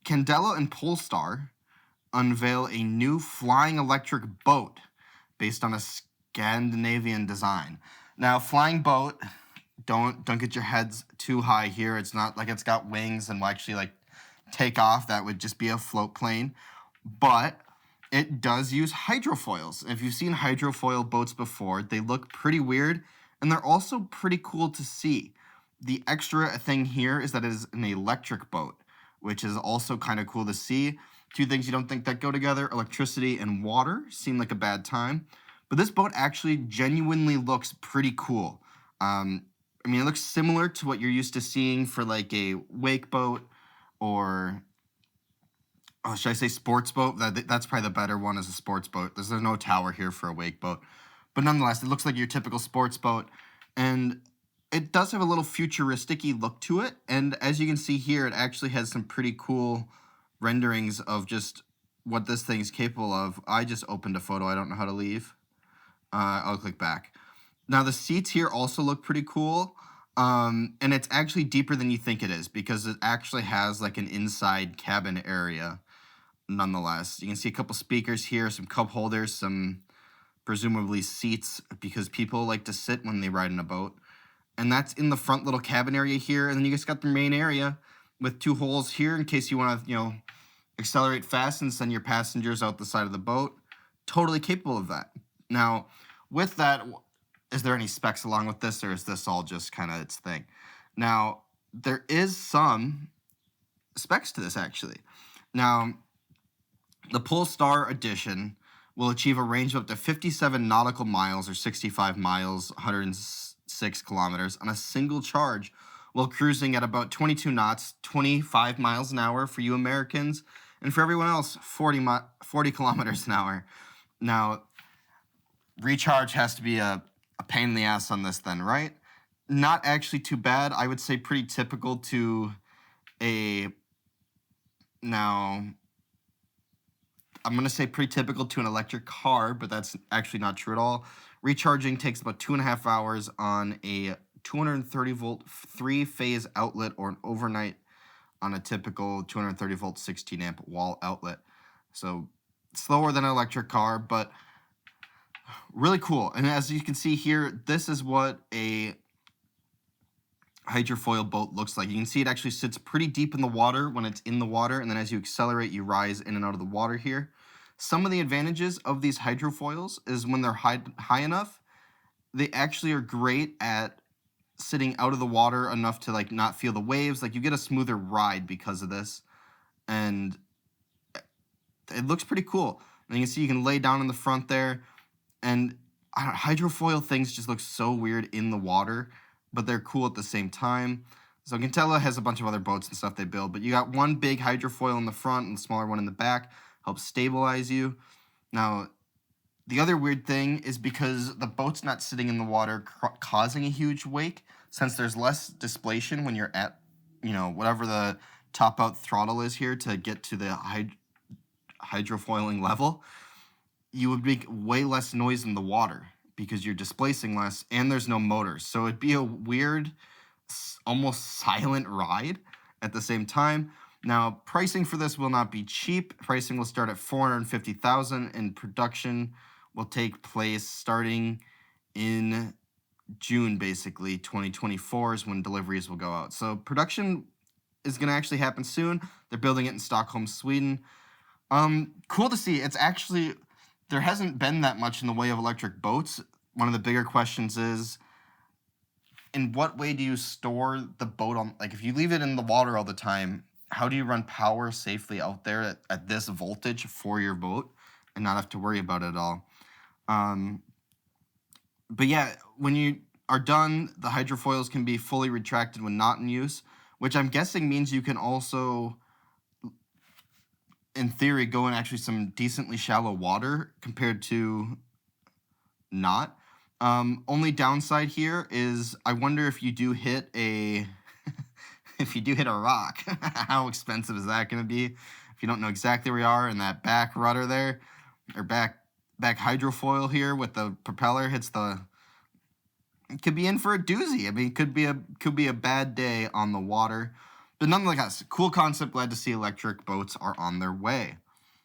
Candela and Polestar unveil a new flying electric boat based on a Scandinavian design. Now, flying boat, don't get your heads too high here. It's not like it's got wings and will actually like take off. That would just be a float plane. But it does use hydrofoils. If you've seen hydrofoil boats before, they look pretty weird and they're also pretty cool to see. The extra thing here is that it is an electric boat, which is also kind of cool to see. Two things you don't think that go together, electricity and water, seem like a bad time. But this boat actually genuinely looks pretty cool. I mean, it looks similar to what you're used to seeing for like a wake boat or, oh, should I say sports boat? That's probably the better one as a sports boat. There's no tower here for a wake boat. But nonetheless, it looks like your typical sports boat. And it does have a little futuristic-y look to it. And as you can see here, it actually has some pretty cool renderings of just what this thing is capable of. I just opened a photo. I don't know how to leave. I'll click back. Now, the seats here also look pretty cool. And it's actually deeper than you think it is because it actually has like an inside cabin area nonetheless. You can see a couple speakers here, some cup holders, some presumably seats because people like to sit when they ride in a boat. And that's in the front little cabin area here. And then you just got the main area with two holes here in case you want to, accelerate fast and send your passengers out the side of the boat. Totally capable of that. Now, with that, is there any specs along with this, or is this all just kind of its thing? Now, there is some specs to this, actually. Now, the Polestar Edition will achieve a range of up to 57 nautical miles, or 65 miles, 106 kilometers, on a single charge, while cruising at about 22 knots, 25 miles an hour for you Americans, and for everyone else, 40 kilometers an hour. Now, recharge has to be a pain in the ass on this then, right? Not actually too bad. I would say pretty typical to now, I'm going to say pretty typical to an electric car, but that's actually not true at all. Recharging takes about 2.5 hours on a 230 volt 3-phase outlet or an overnight on a typical 230 volt 16 amp wall outlet. So slower than an electric car, but really cool. And as you can see here, this is what a hydrofoil boat looks like. You can see it actually sits pretty deep in the water when it's in the water, and then as you accelerate, you rise in and out of the water here. Some of the advantages of these hydrofoils is when they're high enough, they actually are great at sitting out of the water enough to like not feel the waves. Like you get a smoother ride because of this, and it looks pretty cool. And you can see you can lay down in the front there. And hydrofoil things just look so weird in the water, but they're cool at the same time. So Candela has a bunch of other boats and stuff they build, but you got one big hydrofoil in the front and a smaller one in the back, helps stabilize you. Now, the other weird thing is because the boat's not sitting in the water causing a huge wake, since there's less displacement when you're at, whatever the top out throttle is here to get to the hydrofoiling level, you would make way less noise in the water because you're displacing less and there's no motors. So it'd be a weird, almost silent ride at the same time. Now, pricing for this will not be cheap. Pricing will start at $450,000 and production will take place starting in June, basically. 2024 is when deliveries will go out. So production is going to actually happen soon. They're building it in Stockholm, Sweden. Cool to see. It's actually, there hasn't been that much in the way of electric boats. One of the bigger questions is, in what way do you store the boat on, like if you leave it in the water all the time, how do you run power safely out there at this voltage for your boat and not have to worry about it at all? But yeah, when you are done, the hydrofoils can be fully retracted when not in use, which I'm guessing means you can also, in theory, go in actually some decently shallow water compared to not. Only downside here is I wonder if you do hit a if you do hit a rock, how expensive is that going to be? If you don't know exactly where you are and that back rudder there, or back hydrofoil here with the propeller hits the, it could be in for a doozy. I mean, it could be a bad day on the water. But nonetheless, cool concept. Glad to see electric boats are on their way.